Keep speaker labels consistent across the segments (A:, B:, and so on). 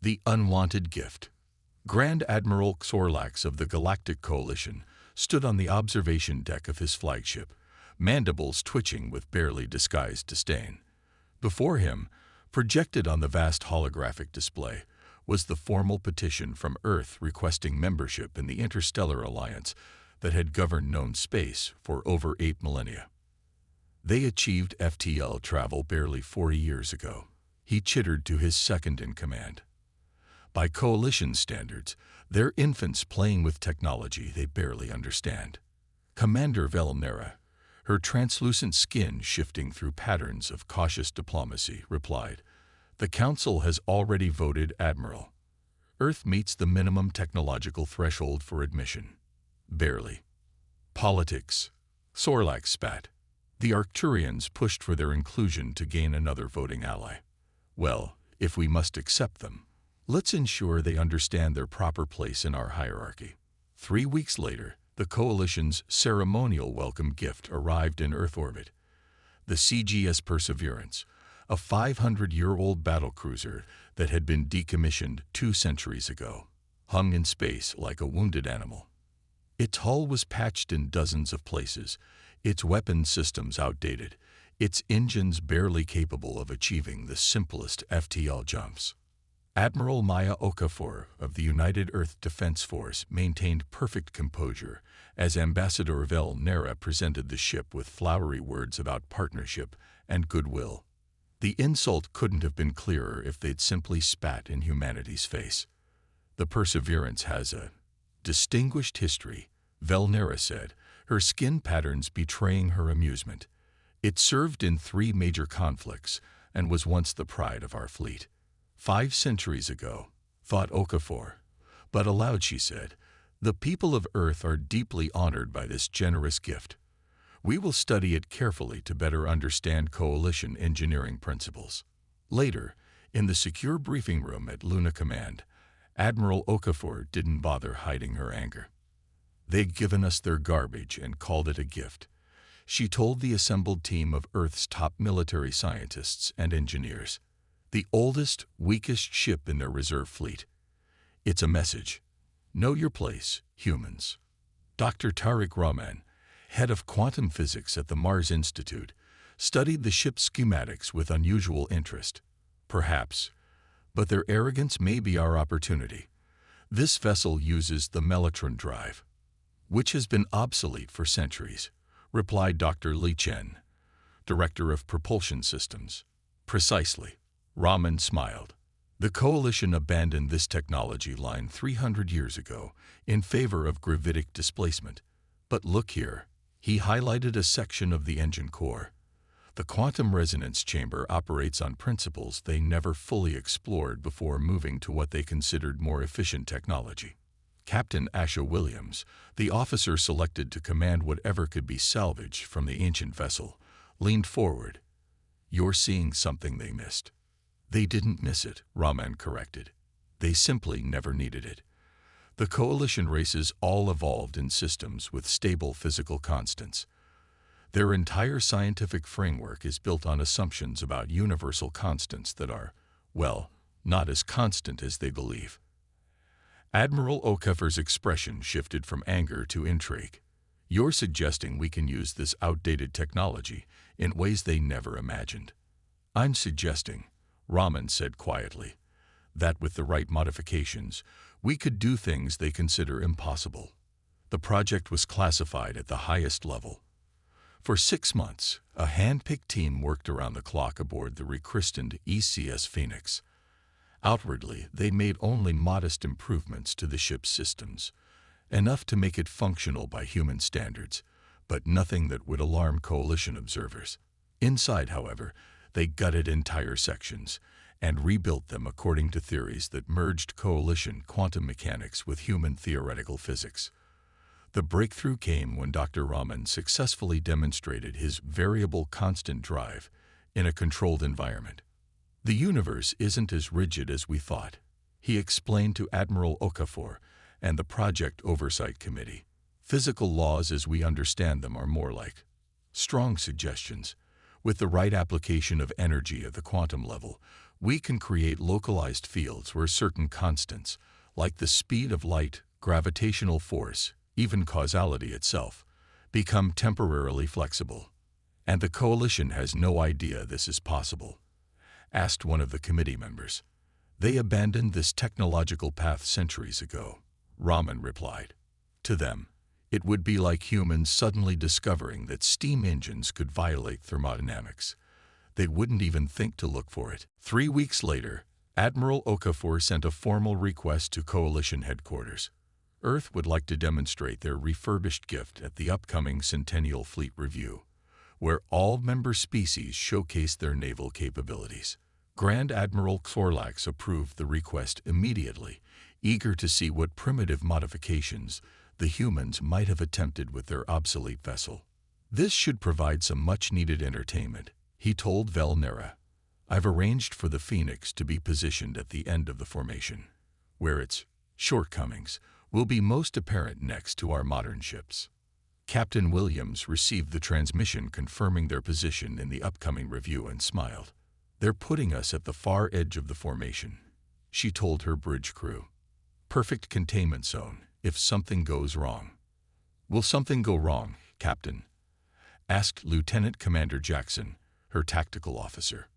A: The unwanted gift. Grand Admiral Xorlax of the Galactic Coalition stood on the observation deck of his flagship, mandibles twitching with barely disguised disdain. Before him, projected on the vast holographic display, was the formal petition from Earth requesting membership in the interstellar alliance that had governed known space for over 8 millennia. They achieved FTL travel barely 40 years ago, he chittered to his second-in-command. By Coalition standards, they're infants playing with technology they barely understand. Commander Velnera, her translucent skin shifting through patterns of cautious diplomacy, replied, "The Council has already voted Admiral. Earth meets the minimum technological threshold for admission." Barely. Politics. Xorlax spat. The Arcturians pushed for their inclusion to gain another voting ally. Well, if we must accept them, let's ensure they understand their proper place in our hierarchy. 3 weeks later, the Coalition's ceremonial welcome gift arrived in Earth orbit. The CGS Perseverance, a 500-year-old battlecruiser that had been decommissioned 2 centuries ago, hung in space like a wounded animal. Its hull was patched in dozens of places, its weapon systems outdated, its engines barely capable of achieving the simplest FTL jumps. Admiral Maya Okafor of the United Earth Defense Force maintained perfect composure as Ambassador Velnera presented the ship with flowery words about partnership and goodwill. The insult couldn't have been clearer if they'd simply spat in humanity's face. "The Perseverance has a distinguished history," Velnera said, her skin patterns betraying her amusement. "It served in 3 major conflicts and was once the pride of our fleet." 5 centuries ago, thought Okafor. But aloud she said, "The people of Earth are deeply honored by this generous gift. We will study it carefully to better understand Coalition engineering principles." Later, in the secure briefing room at Luna Command, Admiral Okafor didn't bother hiding her anger. "They'd given us their garbage and called it a gift," she told the assembled team of Earth's top military scientists and engineers. "The oldest, weakest ship in their reserve fleet. It's a message. Know your place, humans." Dr. Tariq Rahman, head of quantum physics at the Mars Institute, studied the ship's schematics with unusual interest. "Perhaps, but their arrogance may be our opportunity. This vessel uses the Mellotron drive, which has been obsolete for centuries," replied Dr. Li Chen, director of propulsion systems. "Precisely." Rahman smiled. "The Coalition abandoned this technology line 300 years ago in favor of gravitic displacement. But look here." He highlighted a section of the engine core. "The quantum resonance chamber operates on principles they never fully explored before moving to what they considered more efficient technology." Captain Asha Williams, the officer selected to command whatever could be salvaged from the ancient vessel, leaned forward. "You're seeing something they missed." "They didn't miss it," Rahman corrected. "They simply never needed it. The Coalition races all evolved in systems with stable physical constants. Their entire scientific framework is built on assumptions about universal constants that are, well, not as constant as they believe." Admiral Okafor's expression shifted from anger to intrigue. "You're suggesting we can use this outdated technology in ways they never imagined." "I'm suggesting," Rahman said quietly, "that with the right modifications, we could do things they consider impossible." The project was classified at the highest level. For 6 months, a hand-picked team worked around the clock aboard the rechristened ECS Phoenix. Outwardly, they made only modest improvements to the ship's systems, enough to make it functional by human standards, but nothing that would alarm Coalition observers. Inside, however, they gutted entire sections and rebuilt them according to theories that merged Coalition quantum mechanics with human theoretical physics. The breakthrough came when Dr. Rahman successfully demonstrated his variable constant drive in a controlled environment. "The universe isn't as rigid as we thought," he explained to Admiral Okafor and the Project Oversight Committee. "Physical laws as we understand them are more like strong suggestions. With the right application of energy at the quantum level, We can create localized fields where certain constants, like the speed of light, gravitational force, even causality itself, become temporarily flexible. And the coalition has no idea this is possible, asked one of the committee members. They abandoned this technological path centuries ago, Raman replied. To them, it would be like humans suddenly discovering that steam engines could violate thermodynamics. They wouldn't even think to look for it. 3 weeks later, Admiral Okafor sent a formal request to Coalition headquarters. Earth would like to demonstrate their refurbished gift at the upcoming Centennial Fleet Review, where all member species showcase their naval capabilities. Grand Admiral Xorlax approved the request immediately, eager to see what primitive modifications the humans might have attempted with their obsolete vessel. This should provide some much-needed entertainment, he told Velnera. I've arranged for the Phoenix to be positioned at the end of the formation, where its shortcomings will be most apparent next to our modern ships. Captain Williams received the transmission confirming their position in the upcoming review and smiled. They're putting us at the far edge of the formation, she told her bridge crew. Perfect containment zone if something goes wrong. Will something go wrong, Captain? Asked Lieutenant Commander Jackson, her tactical officer.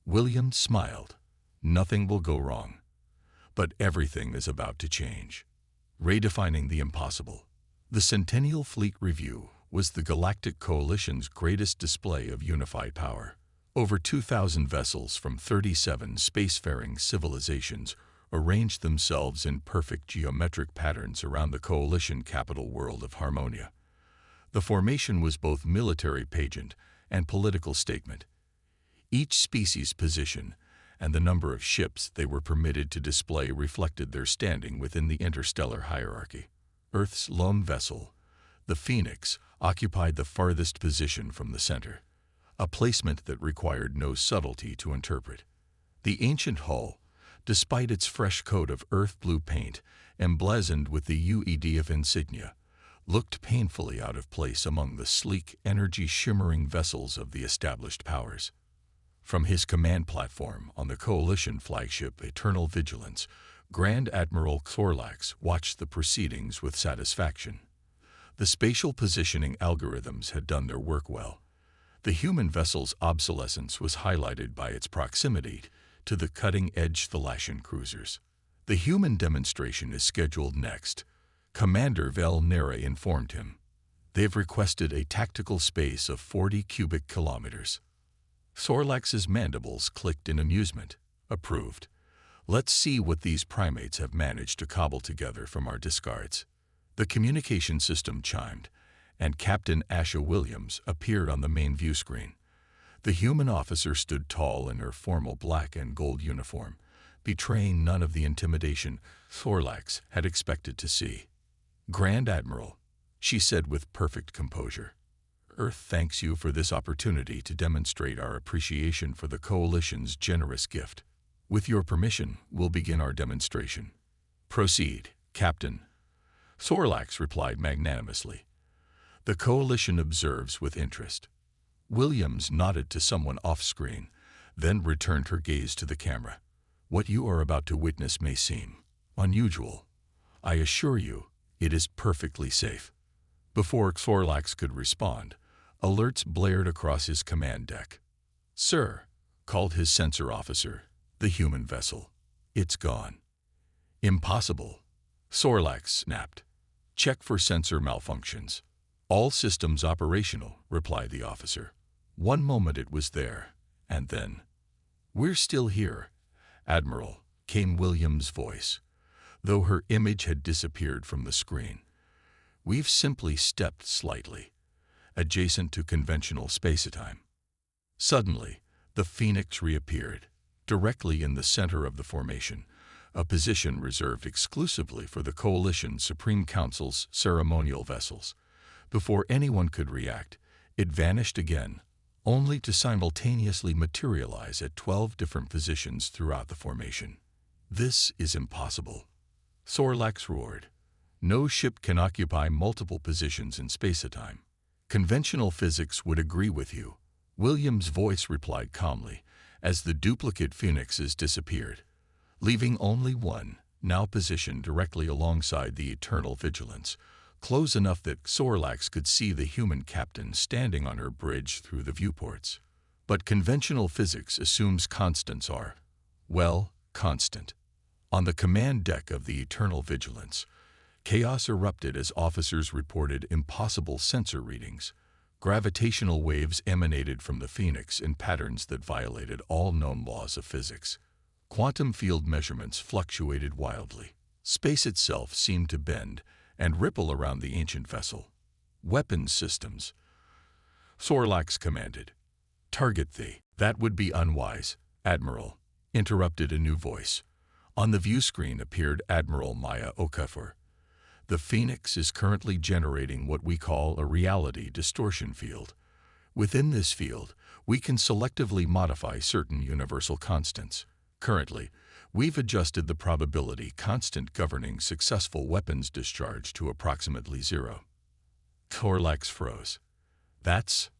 A: Williams smiled. Nothing will go wrong. But everything is about to change. Redefining the impossible. The Centennial Fleet Review was the Galactic Coalition's greatest display of unified power. Over 2,000 vessels from 37 spacefaring civilizations arranged themselves in perfect geometric patterns around the Coalition capital world of Harmonia. The formation was both military pageant and political statement. Each species' position and the number of ships they were permitted to display reflected their standing within the interstellar hierarchy. Earth's lone vessel, the Phoenix, occupied the farthest position from the center, a placement that required no subtlety to interpret. The ancient hull, despite its fresh coat of earth blue paint emblazoned with the UED insignia, looked painfully out of place among the sleek, energy-shimmering vessels of the established powers. From his command platform on the Coalition flagship Eternal Vigilance, Grand Admiral Xorlax watched the proceedings with satisfaction. The spatial positioning algorithms had done their work well. The human vessel's obsolescence was highlighted by its proximity to the cutting-edge Thalassian cruisers. The human demonstration is scheduled next, Commander Velnera informed him. They've requested a tactical space of 40 cubic kilometers. Xorlax's mandibles clicked in amusement. Approved. Let's see what these primates have managed to cobble together from our discards. The communication system chimed, and Captain Asha Williams appeared on the main view screen. The human officer stood tall in her formal black and gold uniform, betraying none of the intimidation Xorlax had expected to see. Grand Admiral, she said with perfect composure, Earth thanks you for this opportunity to demonstrate our appreciation for the Coalition's generous gift. With your permission, we'll begin our demonstration. Proceed, Captain. Xorlax replied magnanimously. The Coalition observes with interest. Williams nodded to someone off-screen, then returned her gaze to the camera. What you are about to witness may seem unusual. I assure you, it is perfectly safe. Before Xorlax could respond, alerts blared across his command deck. Sir, called his sensor officer, the human vessel. It's gone. Impossible. Xorlax snapped. Check for sensor malfunctions. All systems operational, replied the officer. One moment it was there, and then, we're still here, Admiral, came Williams' voice, though her image had disappeared from the screen. We've simply stepped slightly, adjacent to conventional spacetime. Suddenly, the Phoenix reappeared, directly in the center of the formation, a position reserved exclusively for the Coalition Supreme Council's ceremonial vessels. Before anyone could react, it vanished again, only to simultaneously materialize at 12 different positions throughout the formation. This is impossible. Xorlax roared. No ship can occupy multiple positions in spacetime. Conventional physics would agree with you, Williams' voice replied calmly, as the duplicate phoenixes disappeared, leaving only one, now positioned directly alongside the Eternal Vigilance, close enough that Sorlax could see the human captain standing on her bridge through the viewports. But conventional physics assumes constants are, well, constant. On the command deck of the Eternal Vigilance, chaos erupted as officers reported impossible sensor readings. Gravitational waves emanated from the Phoenix in patterns that violated all known laws of physics. Quantum field measurements fluctuated wildly. Space itself seemed to bend and ripple around the ancient vessel. Weapons systems. Sorlax commanded. Target thee. That would be unwise, Admiral, interrupted a new voice. On the view screen appeared Admiral Maya Okafor. The Phoenix is currently generating what we call a reality distortion field. Within this field, we can selectively modify certain universal constants. Currently, we've adjusted the probability constant governing successful weapons discharge to approximately 0. Sorlax froze. That's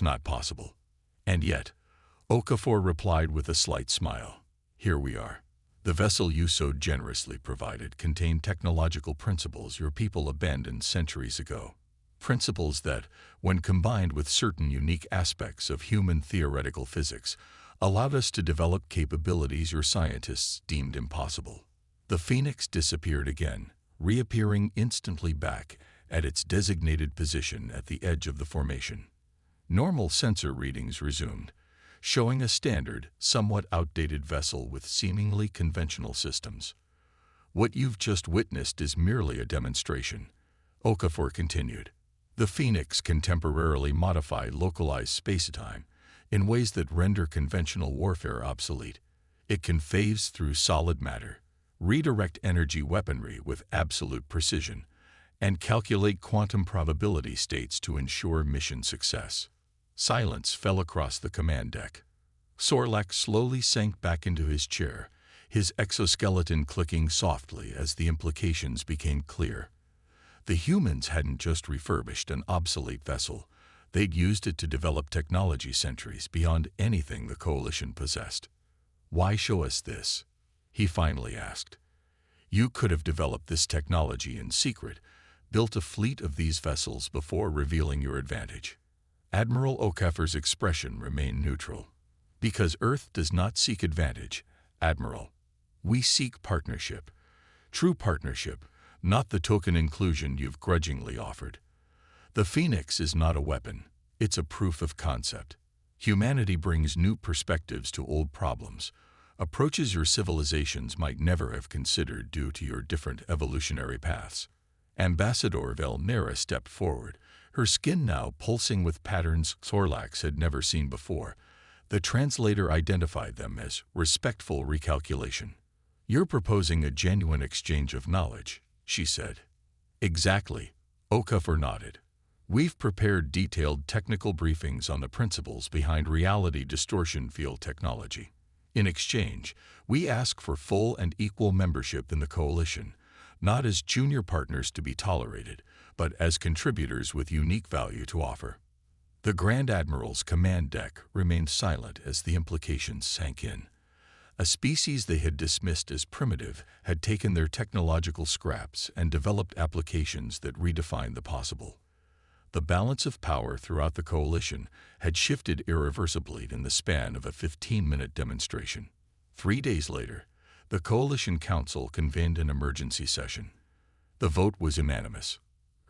A: not possible. And yet, Okafor replied with a slight smile. Here we are. The vessel you so generously provided contained technological principles your people abandoned centuries ago. Principles that, when combined with certain unique aspects of human theoretical physics, allowed us to develop capabilities your scientists deemed impossible. The Phoenix disappeared again, reappearing instantly back at its designated position at the edge of the formation. Normal sensor readings resumed, showing a standard, somewhat outdated vessel with seemingly conventional systems. What you've just witnessed is merely a demonstration, Okafor continued. The Phoenix can temporarily modify localized spacetime in ways that render conventional warfare obsolete. It can phase through solid matter, redirect energy weaponry with absolute precision, and calculate quantum probability states to ensure mission success. Silence fell across the command deck. Sorlax slowly sank back into his chair, his exoskeleton clicking softly as the implications became clear. The humans hadn't just refurbished an obsolete vessel. They'd used it to develop technology centuries beyond anything the Coalition possessed. Why show us this? He finally asked. You could have developed this technology in secret, built a fleet of these vessels before revealing your advantage. Admiral Okafor's expression remained neutral. Because Earth does not seek advantage, Admiral. We seek partnership. True partnership, not the token inclusion you've grudgingly offered. The Phoenix is not a weapon. It's a proof of concept. Humanity brings new perspectives to old problems, approaches your civilizations might never have considered due to your different evolutionary paths. Ambassador Velnera stepped forward, her skin now pulsing with patterns Sorlax had never seen before. The translator identified them as respectful recalculation. You're proposing a genuine exchange of knowledge, she said. Exactly, Okafor nodded. We've prepared detailed technical briefings on the principles behind reality distortion field technology. In exchange, we ask for full and equal membership in the Coalition, not as junior partners to be tolerated, but as contributors with unique value to offer. The Grand Admiral's command deck remained silent as the implications sank in. A species they had dismissed as primitive had taken their technological scraps and developed applications that redefined the possible. The balance of power throughout the Coalition had shifted irreversibly in the span of a 15-minute demonstration. 3 days later, the Coalition Council convened an emergency session. The vote was unanimous.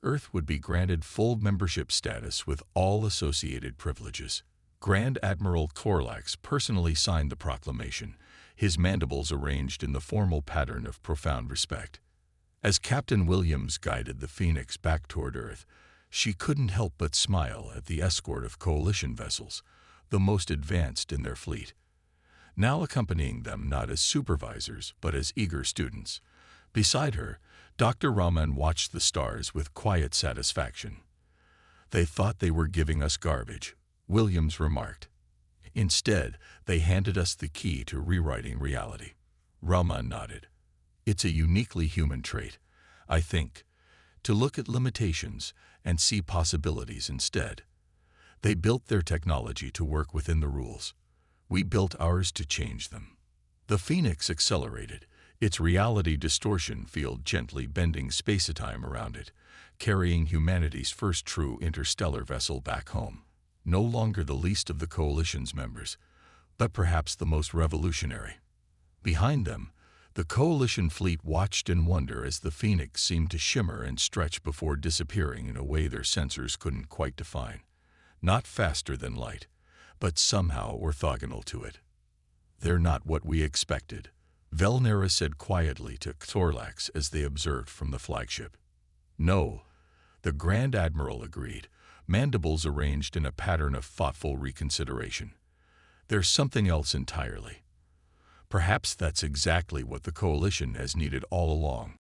A: Earth would be granted full membership status with all associated privileges. Grand Admiral Sorlax personally signed the proclamation, his mandibles arranged in the formal pattern of profound respect. As Captain Williams guided the Phoenix back toward Earth, she couldn't help but smile at the escort of Coalition vessels, the most advanced in their fleet. Now accompanying them not as supervisors but as eager students. Beside her, Dr. Rahman watched the stars with quiet satisfaction. They thought they were giving us garbage, Williams remarked. Instead, they handed us the key to rewriting reality. Rahman nodded. It's a uniquely human trait, I think, to look at limitations and see possibilities instead. They built their technology to work within the rules. We built ours to change them. The Phoenix accelerated, its reality distortion field gently bending space-time around it, carrying humanity's first true interstellar vessel back home. No longer the least of the Coalition's members, but perhaps the most revolutionary. Behind them, the Coalition fleet watched in wonder as the Phoenix seemed to shimmer and stretch before disappearing in a way their sensors couldn't quite define. Not faster than light, but somehow orthogonal to it. "They're not what we expected," Velnera said quietly to Xorlax as they observed from the flagship. "No," the Grand Admiral agreed, mandibles arranged in a pattern of thoughtful reconsideration. "There's something else entirely. Perhaps that's exactly what the Coalition has needed all along."